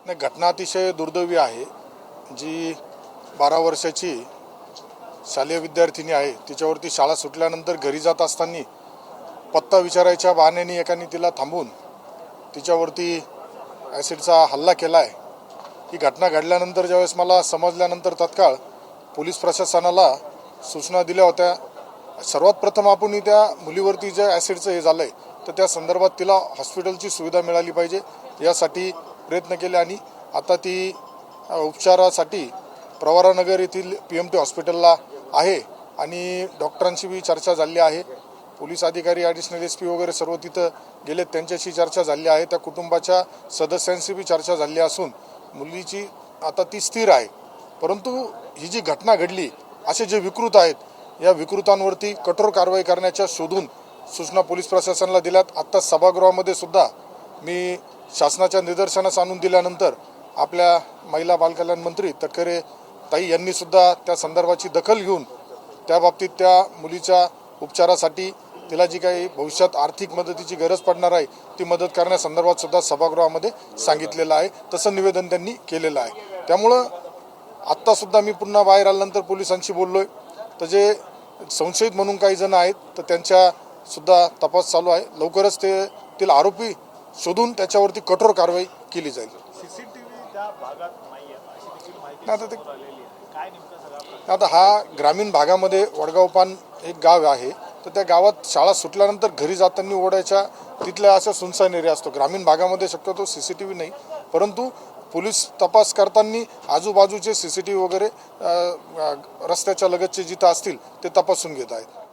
नाही, घटना अतिशय दुर्दैवी आहे। जी 12 वर्षाची शालेय विद्यार्थिनी आहे, तिच्यावरती शाळा सुटल्यानंतर घरी जात असताना पत्ता विचारायच्या बहाण्याने एकाने तिला थांबवून तिच्यावरती ॲसिडचा हल्ला केला आहे। ही घटना घडल्यानंतर ज्यावेळेस मला समजल्यानंतर तत्काळ पोलीस प्रशासनाला सूचना दिल्या होत्या। सर्वात प्रथम आपण त्या मुलीवरती जे ॲसिडचं हे झालंय तर त्या संदर्भात तिला हॉस्पिटलची सुविधा मिळाली पाहिजे यासाठी प्रयत्न केले आणि आता ती उपचारासाठी प्रवरानगर येथील PMT हॉस्पिटलला आहे आणि डॉक्टरांशी बी चर्चा झाली आहे। पोलीस अधिकारी ॲडिशनल SP वगैरे सर्व तिथं गेले, त्यांच्याशी चर्चा झाली आहे। त्या कुटुंबाच्या सदस्यांशी बी चर्चा झाली असून मुलीची आता ती स्थिर आहे। परंतु ही जी घटना घडली, असे जे विकृत आहेत या विकृतांवरती कठोर कारवाई करण्याच्या शोधून सूचना पोलीस प्रशासनाला दिल्यात। आत्ता सभागृहामध्ये सुद्धा मी शासनाच्या निदर्शनास आणून दिल्यानंतर आपल्या महिला बालकल्याण मंत्री तटकरे ताई यांनी सुद्धा त्या संदर्भाची दखल घेऊन त्या बाबतीत त्या मुलीच्या उपचारासाठी तिला जी काही भविष्यात आर्थिक मदतीची गरज पडणार आहे ती मदत करण्यासंदर्भात सुद्धा सभागृहामध्ये सांगितलेलं आहे। तसं निवेदन त्यांनी केलेलं आहे। त्यामुळं आत्तासुद्धा मी पुन्हा बाहेर आल्यानंतर पोलिसांशी बोललोय, तर जे संशयित म्हणून काही जण आहेत तर त्यांच्या सुद्धा तपास चालू आहे। लवकरच तिला आरोपी शोधून त्याच्यावरती कठोर कारवाई केली जाईल। आता हा ग्रामीण भागामध्ये वडगावपान एक गाव आहे, तर त्या गावात शाळा सुटल्यानंतर घरी जाताना ओढ्याच्या तिथल्या अशा सुनसान एरिया असतो। ग्रामीण भागामध्ये शक्यतो CCTV नाही, परंतु पोलीस तपास करताना आजूबाजूचे CCTV वगैरे रस्त्याच्या लगतचे जिथं असतील ते तपासून घेत आहेत।